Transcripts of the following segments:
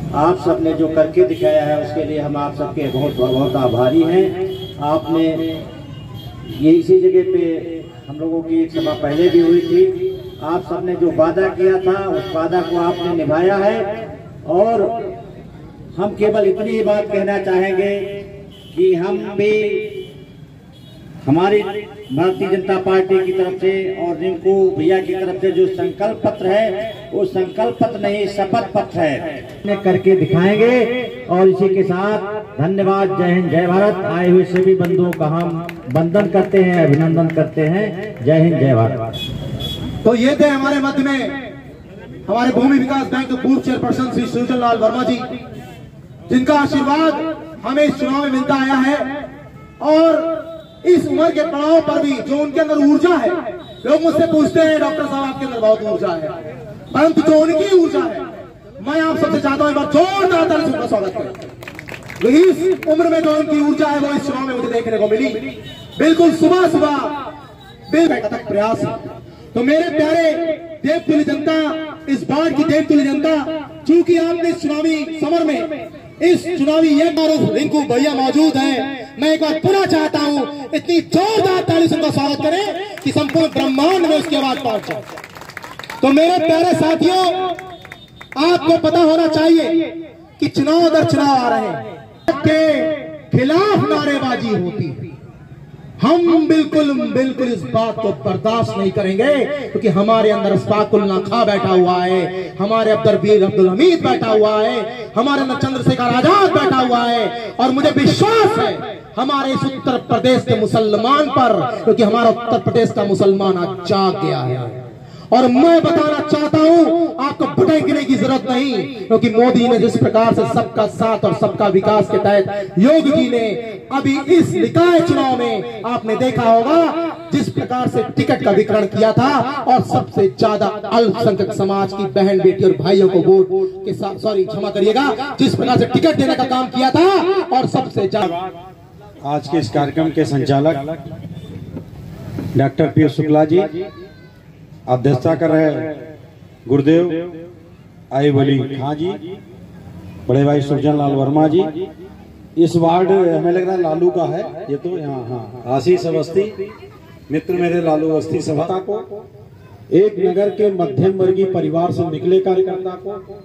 आप सबने जो करके दिखाया है उसके लिए हम आप सबके बहुत बहुत आभारी हैं। आपने ये इसी जगह पे हम लोगों की एक सभा पहले भी हुई थी। आप सबने जो वादा किया था उस वादा को आपने निभाया है और हम केवल इतनी ही बात कहना चाहेंगे कि हम भी हमारी भारतीय जनता पार्टी की तरफ से और रिंकू भैया की तरफ से जो संकल्प पत्र है वो संकल्प पत्र नहीं शपथ पत्र है करके दिखाएंगे। और इसी के साथ धन्यवाद। जय हिंद जय भारत। आए हुए सभी बंधुओं का हम वंदन करते हैं, अभिनंदन करते हैं। जय हिंद जय भारत। तो ये थे हमारे मध्य में हमारे भूमि विकास बैंक के पूर्व चेयरपर्सन श्री सुजन लाल वर्मा जी, जिनका आशीर्वाद हमें इस चुनाव में मिलता आया है। और इस उम्र के पड़ाव पर भी जो उनके अंदर ऊर्जा है, लोग मुझसे पूछते हैं डॉक्टर साहब आपके अंदर बहुत ऊर्जा है, परंतु जो उनकी ऊर्जा है मैं आप सबसे चाहता हूं एक बार जोरदार ताली से उनका स्वागत करें। इस उम्र में जो उनकी ऊर्जा है वो इस चुनाव में मुझे देखने को मिली। बिल्कुल सुबह सुबह बिल्कुल तक प्रयास। तो मेरे प्यारे देवतुल्य जनता, इस बार की देवतुल्य जनता, चूंकि आपने इस चुनावी समर में इस चुनावी ये मारूफ रिंकू भैया मौजूद हैं, मैं एक बार पुनः चाहता हूं इतनी जोरदार ताली से उनका स्वागत करें कि संपूर्ण ब्रह्मांड में उसकी आवाज पहुंच जाए। तो मेरे प्यारे साथियों, आपको पता होना चाहिए कि चुनाव दर चुनाव आ रहे हैं के खिलाफ नारेबाजी होती है। हम बिल्कुल इस बात को बर्दाश्त नहीं करेंगे, क्योंकि हमारे अंदर अस्फाकुल ना खा बैठा हुआ है, हमारे अंदर वीर अब्दुल हमीद बैठा हुआ है, हमारे अंदर चंद्रशेखर आजाद बैठा हुआ है। और मुझे विश्वास है हमारे इस उत्तर प्रदेश के मुसलमान पर, क्योंकि हमारा उत्तर प्रदेश का मुसलमान आज जाग गया है। और मैं बताना चाहता हूं आपको भटकने की जरूरत नहीं, क्योंकि मोदी ने जिस प्रकार से सबका साथ और सबका विकास के तहत योगी जी ने अभी इस निकाय चुनाव में आपने देखा होगा जिस प्रकार से टिकट का वितरण किया था, और सबसे ज्यादा अल्पसंख्यक समाज की बहन बेटी और भाइयों को वोट के साथ, सॉरी क्षमा करिएगा, जिस प्रकार से टिकट देने का काम किया था। और सबसे ज्यादा आज के इस कार्यक्रम के संचालक डॉक्टर पीयूष शुक्ला जी, अध्यक्षता कर रहे गुरुदेव आई वली खां जी, बड़े भाई सुरजन लाल वर्मा जी। इस वार्ड हमें लग रहा है लालू का है ये तो, यहाँ हाँ आशीष अवस्थी मित्र मेरे लालू अवस्थी सभा को, एक नगर के मध्यम वर्गीय परिवार से निकले कार्यकर्ता को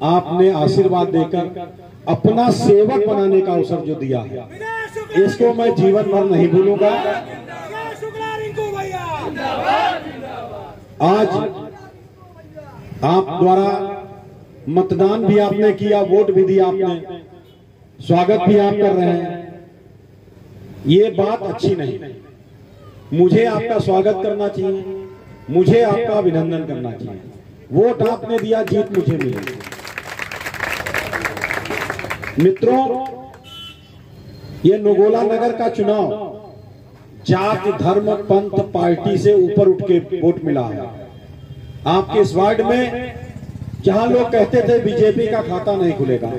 आपने आशीर्वाद देकर अपना सेवक बनाने का अवसर जो दिया है, इसको मैं जीवन भर नहीं भूलूंगा। आज आप द्वारा मतदान भी आपने किया, वोट भी दिया आपने, स्वागत भी आप कर रहे हैं, ये बात अच्छी नहीं। मुझे आपका स्वागत करना चाहिए, मुझे आपका अभिनंदन करना चाहिए। वोट आपने दिया, जीत मुझे मिली। मित्रों, ये नगोला नगर का चुनाव जाति धर्म पंथ पार्टी से ऊपर उठ के वोट मिला है। आपके इस वार्ड में जहां लोग कहते थे बीजेपी का खाता नहीं खुलेगा,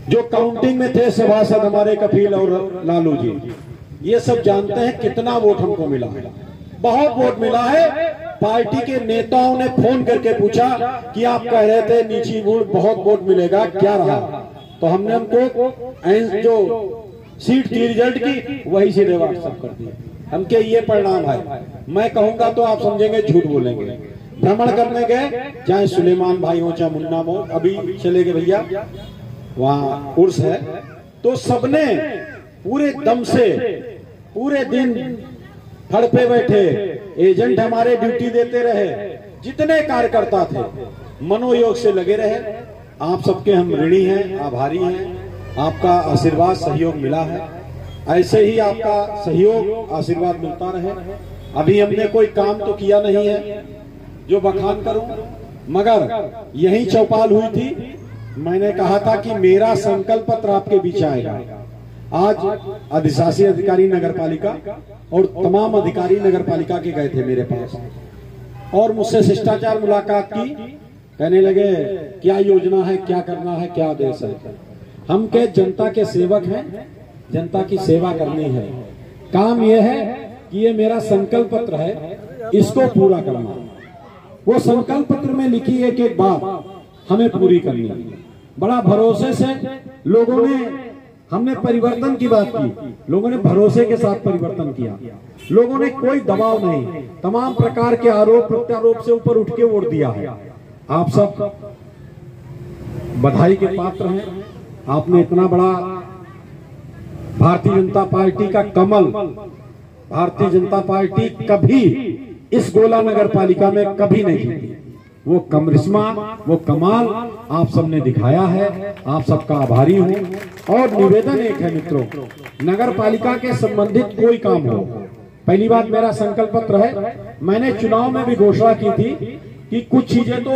जो काउंटिंग में थे सभासद हमारे कपिल और लालू जी, ये सब जानते हैं कितना वोट हमको मिला है। बहुत वोट मिला है। पार्टी के नेताओं ने फोन करके पूछा कि आप कह रहे थे नीची वोट बहुत वोट मिलेगा, क्या रहा? तो हमने हमको जो सीट थी रिजल्ट की वही सीधे व्हाट्सएप कर दी, हमके ये परिणाम है। मैं कहूंगा तो आप समझेंगे झूठ बोलेंगे। भ्रमण करने गए, चाहे सुलेमान भाई हो चाहे मुन्ना हो, अभी चले गए भैया, वहां उर्स है, तो सबने पूरे दम से पूरे दिन फड़ पे बैठे, एजेंट हमारे ड्यूटी देते रहे, जितने कार्यकर्ता थे मनोयोग से लगे रहे। आप सबके हम ऋणी हैं, आभारी हैं। आपका आशीर्वाद सहयोग मिला है, ऐसे ही आपका सहयोग आशीर्वाद मिलता रहे। अभी हमने कोई काम तो किया नहीं है जो बखान करूं, मगर यही चौपाल हुई थी, मैंने कहा था कि मेरा संकल्प पत्र आपके बीच आएगा। आज अधिशासी अधिकारी नगर पालिका और तमाम अधिकारी नगर पालिका के गए थे मेरे पास और मुझसे शिष्टाचार मुलाकात की। कहने लगे क्या योजना है, क्या करना है, क्या आदेश है। हम के जनता के सेवक हैं, जनता की सेवा करनी है। काम यह है कि ये मेरा संकल्प पत्र है, इसको पूरा करना। वो संकल्प पत्र में लिखी एक एक बात हमें पूरी करनी है। बड़ा भरोसे से लोगों ने, हमने परिवर्तन की बात की, लोगों ने भरोसे के साथ परिवर्तन किया, लोगों ने कोई दबाव नहीं, तमाम प्रकार के आरोप प्रत्यारोप से ऊपर उठ के वोट दिया है। आप सब बधाई के पात्र हैं। आपने इतना बड़ा भारतीय जनता पार्टी का कमल, भारतीय जनता पार्टी कभी इस गोला नगर पालिका में कभी नहीं जीती। वो करिश्मा, वो कमाल आप सबने दिखाया है। आप सबका आभारी हूँ। और निवेदन एक है मित्रों, नगर पालिका के संबंधित कोई काम हो, पहली बात मेरा संकल्प पत्र है, मैंने चुनाव में भी घोषणा की थी कि कुछ चीजें तो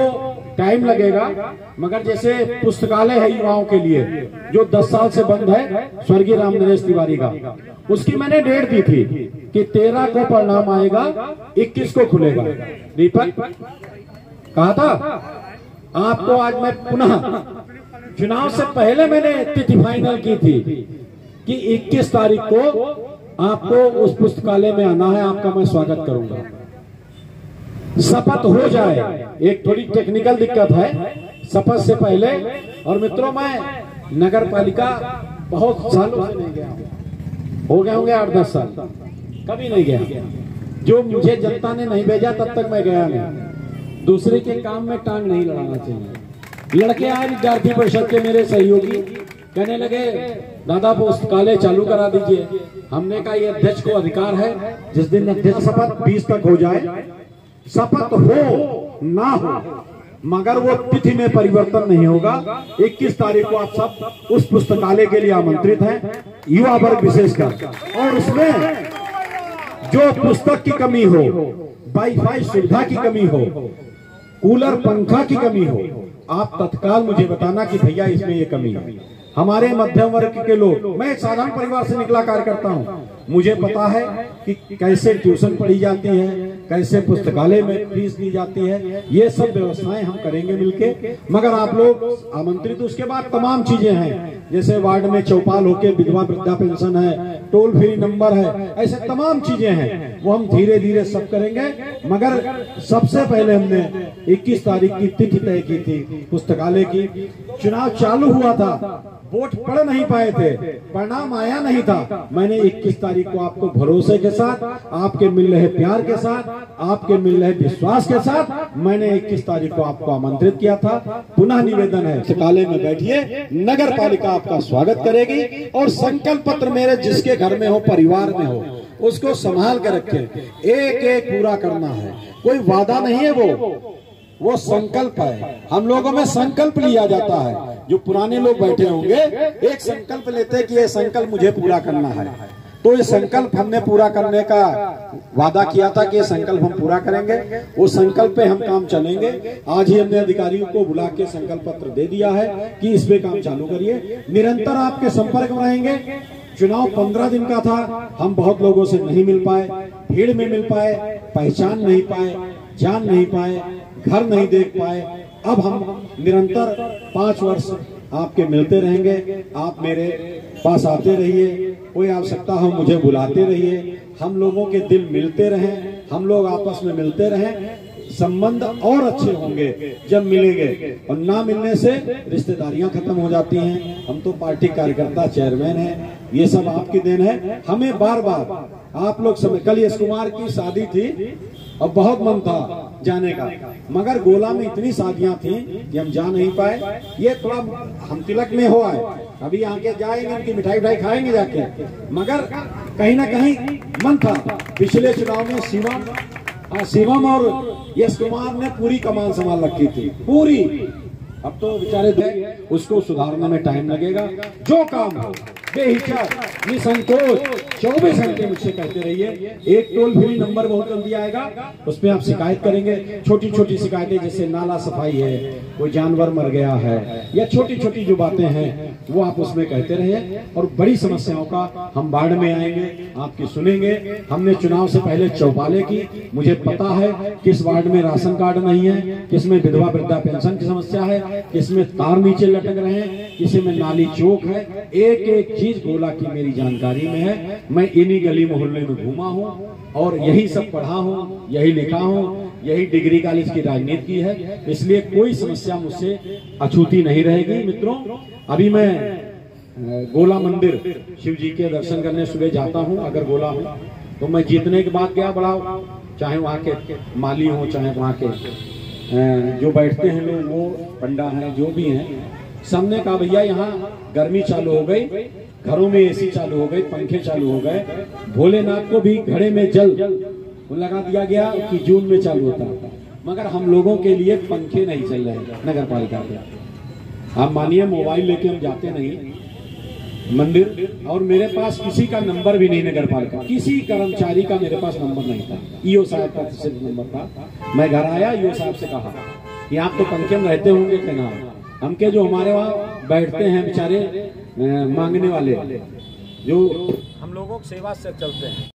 टाइम लगेगा, मगर जैसे पुस्तकालय है युवाओं के लिए जो 10 साल से बंद है, स्वर्गीय राम नरेश तिवारी का, उसकी मैंने डेट दी थी कि 13 को परिणाम आएगा, 21 को खुलेगा। दीपक कहा था आपको, आज मैं पुनः चुनाव से पहले मैंने तिथि फाइनल की थी कि 21 तारीख को आपको उस पुस्तकालय में आना है, आपका मैं स्वागत करूंगा। शपथ हो जाए, एक थोड़ी टेक्निकल दिक्कत है शपथ से पहले। और मित्रों, मैं नगर पालिका बहुत सालों से नहीं गया, हो गए होंगे 8-10 साल, कभी नहीं गया। जो मुझे जनता ने नहीं भेजा तब तक मैं गया नहीं। दूसरे के काम में टांग नहीं लड़ाना चाहिए। लड़के आए विद्यार्थी परिषद के मेरे सहयोगी, कहने लगे दादा पुस्तकालय चालू करा दीजिए। हमने कहा ये अध्यक्ष को अधिकार है, जिस दिन अध्यक्ष शपथ 20 तक हो जाए, शपथ हो ना हो, मगर वो तिथि में परिवर्तन नहीं होगा। 21 तारीख को आप सब उस पुस्तकालय के लिए आमंत्रित हैं, युवा वर्ग विशेषकर। और उसमें जो पुस्तक की कमी हो, वाईफाई सुविधा की कमी हो, कूलर पंखा की कमी हो, आप तत्काल मुझे बताना कि भैया इसमें ये कमी है। हमारे मध्यम वर्ग के लोग, मैं एक साधारण परिवार से निकला कार्यकर्ता हूँ, मुझे पता है कि कैसे ट्यूशन पढ़ी जाती है, कैसे पुस्तकालय में फीस दी जाती है, ये सब व्यवस्थाएं हम करेंगे मिलके। मगर आप लोग आमंत्रित। उसके बाद तमाम चीजें हैं, जैसे वार्ड में चौपाल होके विधवा वृद्धा पेंशन है, टोल फ्री नंबर है, ऐसे तमाम चीजें हैं, वो हम धीरे धीरे सब करेंगे। मगर सबसे पहले हमने 21 तारीख की तिथि तय की थी पुस्तकालय की। चुनाव चालू हुआ था, वोट पड़ नहीं पाए थे, परिणाम आया नहीं था। मैंने 21 तारीख को आपको भरोसे के साथ, आपके मिल रहे प्यार के साथ, आपके मिल रहे विश्वास के साथ मैंने 21 तारीख को आपको आमंत्रित किया था। पुनः निवेदन है, पुस्तकालय में बैठिए, नगर पालिका आपका स्वागत करेगी। और संकल्प पत्र मेरे जिसके घर में हो, परिवार में हो, उसको संभाल कर रखें, एक एक पूरा करना है। कोई वादा नहीं है, वो संकल्प है। हम लोगों में संकल्प लिया जाता है। जो पुराने लोग बैठे होंगे, एक संकल्प लेते हैं कि ये संकल्प मुझे पूरा करना है, तो ये संकल्प हमने पूरा करने का वादा किया था कि ये संकल्प हम पूरा करेंगे। वो संकल्प पे हम काम चलेंगे। आज ही हमने अधिकारियों को बुला के संकल्प पत्र दे दिया है कि इस पे काम चालू करिए। निरंतर आपके संपर्क में रहेंगे। चुनाव 15 दिन का था, हम बहुत लोगों से नहीं मिल पाए, भीड़ में मिल पाए, पहचान नहीं पाए, जान नहीं पाए, घर नहीं देख पाए। अब हम निरंतर 5 वर्ष आपके मिलते रहेंगे। आप मेरे पास आते रहिए, कोई आवश्यकता हो मुझे बुलाते रहिए। हम लोगों के दिल मिलते रहें, हम लोग आपस में मिलते रहें। संबंध और अच्छे होंगे जब मिलेंगे, और ना मिलने से रिश्तेदारियां खत्म हो जाती हैं। हम तो पार्टी कार्यकर्ता, चेयरमैन हैं, ये सब आपकी देन है। हमें बार बार आप लोग समय, कल यश कुमार की शादी थी और बहुत मन था जाने का, मगर गोला में इतनी शादियां थी कि हम जा नहीं पाए। ये थोड़ा हम तिलक में हुआ है, अभी आके जाएंगे, उनकी मिठाई खाएंगे जाके, मगर कहीं ना कहीं मन था। पिछले चुनाव में शिवम और यश कुमार ने पूरी कमान संभाल रखी थी, पूरी। अब तो बेचारे थे, उसको सुधारने में टाइम लगेगा। जो काम हो बेहिचक निसंकोच 24 घंटे मुझसे कहते रहिए। एक टोल फ्री नंबर बहुत जल्दी आएगा, उस पर आप शिकायत करेंगे। छोटी छोटी शिकायतें, जैसे नाला सफाई है, कोई जानवर मर गया है, या छोटी छोटी जो बातें हैं वो आप उसमें कहते रहिए। और बड़ी समस्याओं का हम वार्ड में आएंगे, आपकी सुनेंगे। हमने चुनाव से पहले चौपाले की, मुझे पता है किस वार्ड में राशन कार्ड नहीं है, किस में विधवा वृद्धा पेंशन की समस्या है, किस में तार नीचे लटक रहे हैं, किसी में नाली चौक है, एक एक चीज गोला की मेरी जानकारी में है। मैं इन्हीं गली मोहल्ले में घूमा हूँ और यही सब पढ़ा हूँ, यही लिखा हूँ, यही डिग्री कॉलेज की राजनीति की है, इसलिए कोई समस्या मुझसे अछूती नहीं रहेगी। मित्रों, अभी मैं गोला मंदिर शिव जी के दर्शन करने सुबह जाता हूँ। अगर गोला हूँ तो मैं जीतने के बाद क्या बड़ा, चाहे वहाँ के माली हो, चाहे वहाँ के जो बैठते हैं लोग, वो पंडा हैं, जो भी हैं, सबने कहा भैया यहाँ गर्मी चालू हो गई, घरों में एसी चालू हो गई, पंखे चालू हो गए, भोलेनाथ को भी घड़े में जल लगा दिया गया कि जून में चालू होता, मगर हम लोगों के लिए पंखे नहीं चल रहे नगर पालिका के। आप मानिए मोबाइल लेके हम जाते नहीं मंदिर, और मेरे पास किसी का नंबर भी नहीं, नगर पालिका किसी कर्मचारी का मेरे पास नंबर नहीं था। ईओ साहब का सिर्फ नंबर था। मैं घर आया, ईओ साहब से कहा कि आप तो पंखे में रहते होंगे, कहना हम के जो हमारे वहाँ बैठते हैं बेचारे मांगने वाले, जो हम लोगों की सेवा से चलते हैं।